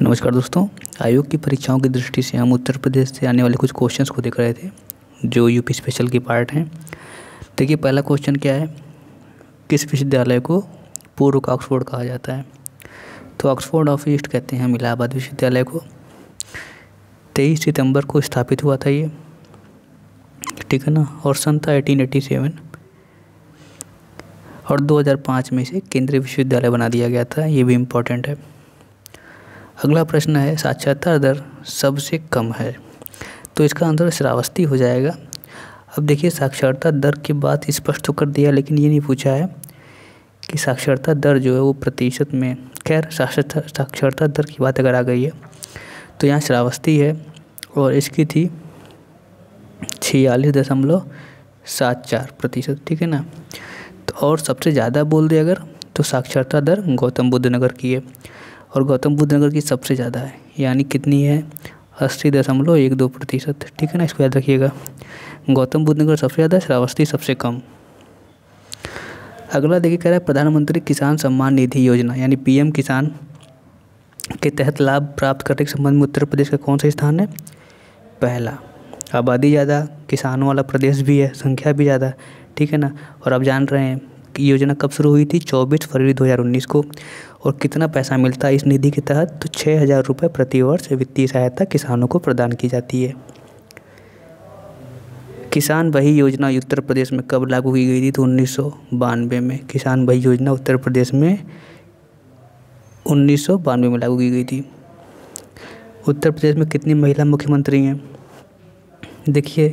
नमस्कार दोस्तों। आयोग की परीक्षाओं की दृष्टि से हम उत्तर प्रदेश से आने वाले कुछ क्वेश्चंस को देख रहे थे जो यूपी स्पेशल की पार्ट हैं। देखिए, पहला क्वेश्चन क्या है, किस विश्वविद्यालय को पूर्व का ऑक्सफोर्ड कहा जाता है? तो ऑक्सफोर्ड ऑफ ईस्ट कहते हैं हम इलाहाबाद विश्वविद्यालय को। 23 सितंबर को स्थापित हुआ था ये, ठीक है ना, और सन था 1887 और 2005 में इसे केंद्रीय विश्वविद्यालय बना दिया गया था। ये भी इम्पोर्टेंट है। अगला प्रश्न है, साक्षरता दर सबसे कम है, तो इसका आंसर श्रावस्ती हो जाएगा। अब देखिए, साक्षरता दर की बात स्पष्ट तो कर दिया, लेकिन ये नहीं पूछा है कि साक्षरता दर जो है वो प्रतिशत में। खैर, साक्षरता दर की बात अगर आ गई है तो यहाँ श्रावस्ती है और इसकी थी 46.74%, ठीक है ना। तो और सबसे ज़्यादा बोल दे अगर, तो साक्षरता दर गौतम बुद्ध नगर की है और गौतम बुद्ध नगर की सबसे ज़्यादा है, यानी कितनी है, 80.12%, ठीक है ना। इसको याद रखिएगा, गौतम बुद्ध नगर सबसे ज़्यादा, श्रावस्ती सबसे कम। अगला देखिए, कह रहा है प्रधानमंत्री किसान सम्मान निधि योजना यानी पीएम किसान के तहत लाभ प्राप्त करने के संबंध में उत्तर प्रदेश का कौन सा स्थान है? पहला। आबादी ज़्यादा, किसानों वाला प्रदेश भी है, संख्या भी ज़्यादा, ठीक है ना। और आप जान रहे हैं कि योजना कब शुरू हुई थी? 24 फरवरी 2019 को। और कितना पैसा मिलता है इस निधि के तहत? तो 6,000 रुपये प्रति वर्ष वित्तीय सहायता किसानों को प्रदान की जाती है। किसान बही योजना उत्तर प्रदेश में कब लागू की गई थी? तो 1992 में। किसान बही योजना उत्तर प्रदेश में 1992 में लागू की गई थी। उत्तर प्रदेश में कितनी महिला मुख्यमंत्री हैं? देखिए,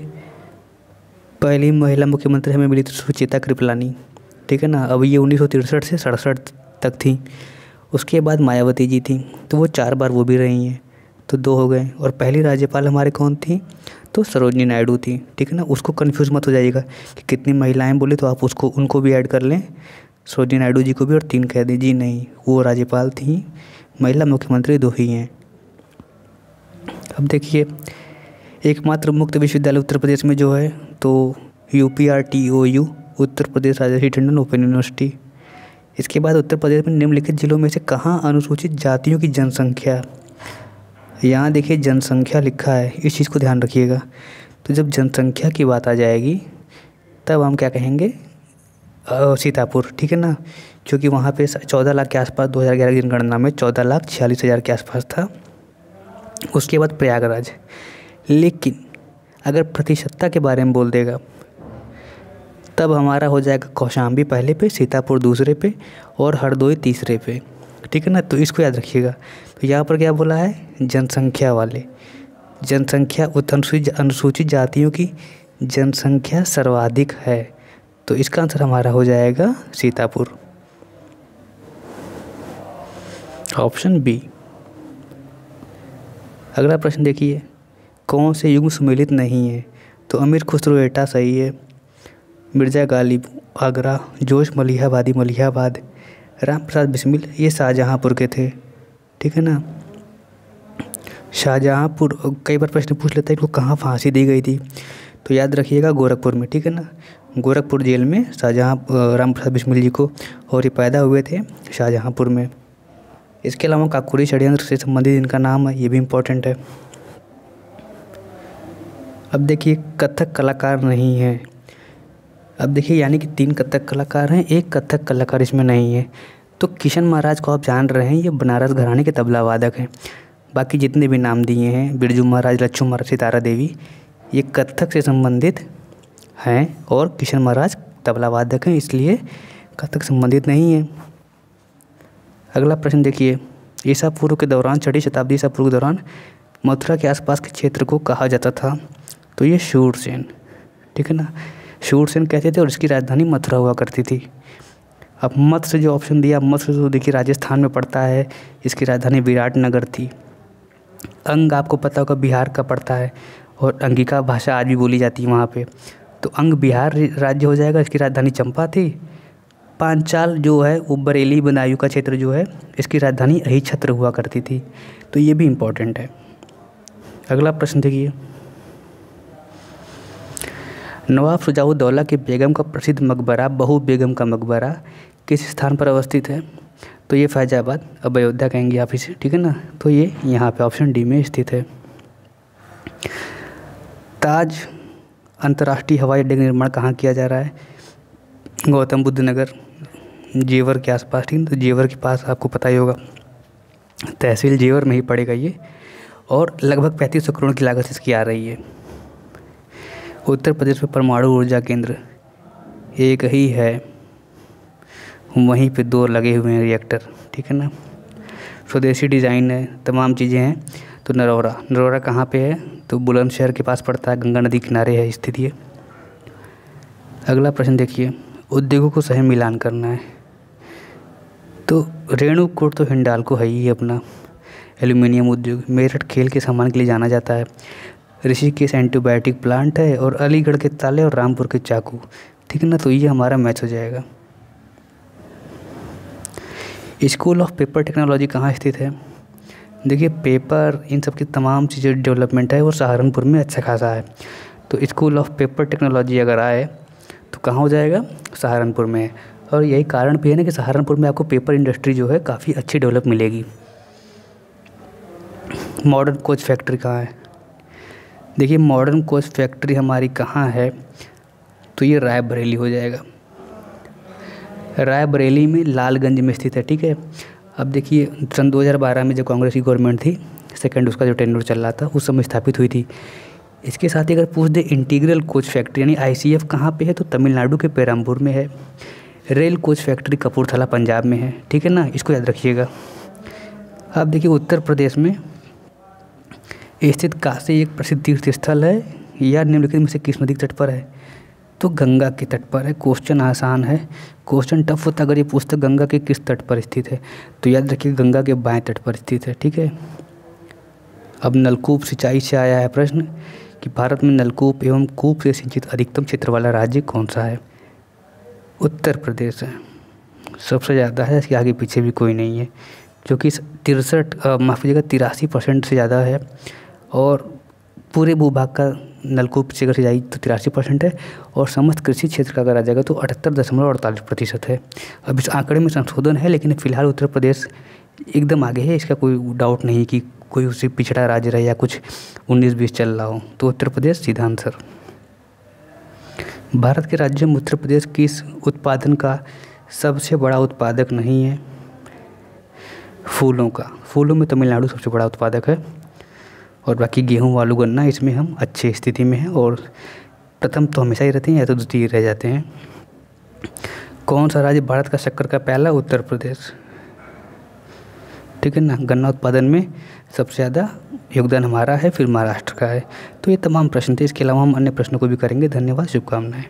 पहली महिला मुख्यमंत्री हमें मिली थी सुचेता कृपलानी, ठीक है ना। अब ये 1963 से 67 तक थी। उसके बाद मायावती जी थी, तो वो 4 बार वो भी रही हैं, तो 2 हो गए। और पहली राज्यपाल हमारे कौन थी? तो सरोजनी नायडू थी, ठीक है ना। उसको कन्फ्यूज़ मत हो जाइएगा कि कितनी महिलाएं बोले तो आप उनको भी ऐड कर लें, सरोजनी नायडू जी को भी, और 3 कह दीजिए। नहीं, वो राज्यपाल थी, महिला मुख्यमंत्री 2 ही हैं। अब देखिए, एकमात्र मुक्त विश्वविद्यालय उत्तर प्रदेश में जो है तो UPRTOU, उत्तर प्रदेश राजर्षि टंडन ओपन यूनिवर्सिटी। इसके बाद उत्तर प्रदेश में निम्नलिखित जिलों में से कहाँ अनुसूचित जातियों की जनसंख्या? यहाँ देखिए, जनसंख्या लिखा है, इस चीज़ को ध्यान रखिएगा। तो जब जनसंख्या की बात आ जाएगी तब हम क्या कहेंगे? सीतापुर, ठीक है ना, क्योंकि वहाँ पे 14 लाख के आसपास 2011 की जनगणना में 14,46,000 के आसपास था। उसके बाद प्रयागराज। लेकिन अगर प्रतिशतता के बारे में बोल देगा तब हमारा हो जाएगा कौशाम्बी पहले पे, सीतापुर दूसरे पे और हरदोई तीसरे पे, ठीक है ना। तो इसको याद रखिएगा। तो यहाँ पर क्या बोला है? जनसंख्या वाले, जनसंख्या अनुसूचित जातियों की जनसंख्या सर्वाधिक है, तो इसका आंसर हमारा हो जाएगा सीतापुर, ऑप्शन बी। अगला प्रश्न देखिए, कौन से युग्म सुमेलित नहीं है? तो अमीर खुसरो एटा सही है, मिर्ज़ा गालिब आगरा, जोश मलिहाबादी मलिहाबाद, राम प्रसाद बिस्मिल ये शाहजहाँपुर के थे, ठीक है ना। शाहजहाँपुर, कई बार प्रश्न पूछ लेता है इनको कहाँ फांसी दी गई थी, तो याद रखिएगा गोरखपुर में, ठीक है ना। गोरखपुर जेल में राम प्रसाद बिस्मिल जी को, और ये पैदा हुए थे शाहजहाँपुर में। इसके अलावा काकोरी षड्यंत्र से संबंधित इनका नाम है, ये भी इम्पोर्टेंट है। अब देखिए, कथक कलाकार नहीं है। अब देखिए, यानी कि 3 कथक कलाकार हैं, 1 कथक कलाकार इसमें नहीं है। तो किशन महाराज को आप जान रहे हैं, ये बनारस घराने के तबला वादक हैं। बाकी जितने भी नाम दिए हैं, बिरजू महाराज, लच्छू महाराज, सितारा देवी, ये कथक से संबंधित हैं और किशन महाराज तबला वादक हैं, इसलिए कथक संबंधित नहीं है। अगला प्रश्न देखिए, ईसा पूर्व के दौरान, 6वीं शताब्दी ईसा पूर्व के दौरान मथुरा के आसपास के क्षेत्र को कहा जाता था? तो ये शूरसेन, ठीक है ना, शूरसेन कहते थे और इसकी राजधानी मथुरा हुआ करती थी। अब मत्स्य जो ऑप्शन दिया, मत्स्य तो देखिए राजस्थान में पड़ता है, इसकी राजधानी विराटनगर थी। अंग आपको पता होगा बिहार का पड़ता है और अंगिका भाषा आज भी बोली जाती है वहाँ पे, तो अंग बिहार राज्य हो जाएगा, इसकी राजधानी चंपा थी। पांचाल जो है वो बरेली बदायूं का क्षेत्र जो है, इसकी राजधानी अहिछत्र हुआ करती थी, तो ये भी इम्पोर्टेंट है। अगला प्रश्न देखिए, नवाब शुजाउद्दौला की बेगम का प्रसिद्ध मकबरा बहू बेगम का मकबरा किस स्थान पर अवस्थित है? तो ये फैजाबाद, अब अयोध्या कहेंगे आप इसे, ठीक है ना। तो ये यहाँ पे ऑप्शन डी में स्थित है। ताज अंतर्राष्ट्रीय हवाई अड्डे का निर्माण कहाँ किया जा रहा है? गौतम बुद्ध नगर, जेवर के आसपास, ठीक है। तो जेवर के पास आपको पता ही होगा, तहसील जेवर में ही पड़ेगा ये, और लगभग 3500 करोड़ की लागत इसकी आ रही है। उत्तर प्रदेश में परमाणु ऊर्जा केंद्र एक ही है, वहीं पे 2 लगे हुए हैं रिएक्टर, ठीक है ना। स्वदेशी डिज़ाइन है, तमाम चीज़ें हैं। तो नरौरा कहाँ पे है? तो बुलंदशहर के पास पड़ता है, गंगा नदी किनारे है स्थित ये। अगला प्रश्न देखिए, उद्योगों को सह मिलान करना है। तो रेणुकूट तो हिंडाल्को है ही अपना एल्यूमिनियम उद्योग। मेरठ खेल के सामान के लिए जाना जाता है। ऋषिकेश एंटीबायोटिक प्लांट है, और अलीगढ़ के ताले और रामपुर के चाकू, ठीक है ना। तो ये हमारा मैच हो जाएगा। स्कूल ऑफ पेपर टेक्नोलॉजी कहाँ स्थित है? देखिए, पेपर इन सब की तमाम चीज़ें डेवलपमेंट है, और सहारनपुर में अच्छा खासा है। तो स्कूल ऑफ पेपर टेक्नोलॉजी अगर आए तो कहाँ हो जाएगा? सहारनपुर में है। और यही कारण भी है ना कि सहारनपुर में आपको पेपर इंडस्ट्री जो है काफ़ी अच्छी डेवलप मिलेगी। मॉडर्न कोच फैक्ट्री कहाँ है? देखिए, मॉडर्न कोच फैक्ट्री हमारी कहाँ है? तो ये रायबरेली हो जाएगा। रायबरेली में लालगंज में स्थित है, ठीक है। अब देखिए, सन 2012 में जब कांग्रेस की गवर्नमेंट थी, सेकंड उसका जो टेन्योर चल रहा था, उस समय स्थापित हुई थी। इसके साथ ही अगर पूछ दे इंटीग्रल कोच फैक्ट्री यानी ICF कहाँ पे है? तो तमिलनाडु के पेरम्बूर में है। Rail coach factory Kapurthala Punjab में है, ठीक है ना, इसको याद रखिएगा। अब देखिए, उत्तर प्रदेश में स्थित काशी एक प्रसिद्ध तीर्थ स्थल है या निम्नलिखित में से किस नदी के तट पर है? तो गंगा के तट पर है। क्वेश्चन आसान है, क्वेश्चन टफ होता अगर ये पूछता गंगा के किस तट पर स्थित है, तो याद रखिए गंगा के बाएं तट पर स्थित है, ठीक है। अब नलकूप सिंचाई से आया है प्रश्न कि भारत में नलकूप एवं कूप से सिंचित अधिकतम क्षेत्र वाला राज्य कौन सा है? उत्तर प्रदेश है, सबसे ज़्यादा है, इसके आगे पीछे भी कोई नहीं है, जो कि 83% से ज़्यादा है। और पूरे भूभाग का नलकूप से अगर सिंचाई तो 83% है, और समस्त कृषि क्षेत्र का अगर आ जाएगा तो 78.48% है। अब इस आंकड़े में संशोधन है, लेकिन फिलहाल उत्तर प्रदेश एकदम आगे है, इसका कोई डाउट नहीं कि कोई उससे पिछड़ा राज्य रहे या कुछ 19-20 चल रहा हो। तो उत्तर प्रदेश सीधा आंसर। भारत के राज्यों में उत्तर प्रदेश किस उत्पादन का सबसे बड़ा उत्पादक नहीं है? फूलों का। फूलों में तमिलनाडु सबसे बड़ा उत्पादक है, और बाकी गेहूँ, आलू, गन्ना इसमें हम अच्छी स्थिति में हैं, और प्रथम तो हमेशा ही रहते हैं या तो द्वितीय रह जाते हैं। कौन सा राज्य भारत का शक्कर का प्याला? उत्तर प्रदेश, ठीक है ना। गन्ना उत्पादन में सबसे ज़्यादा योगदान हमारा है, फिर महाराष्ट्र का है। तो ये तमाम प्रश्न थे, इसके अलावा हम अन्य प्रश्नों को भी करेंगे। धन्यवाद, शुभकामनाएं।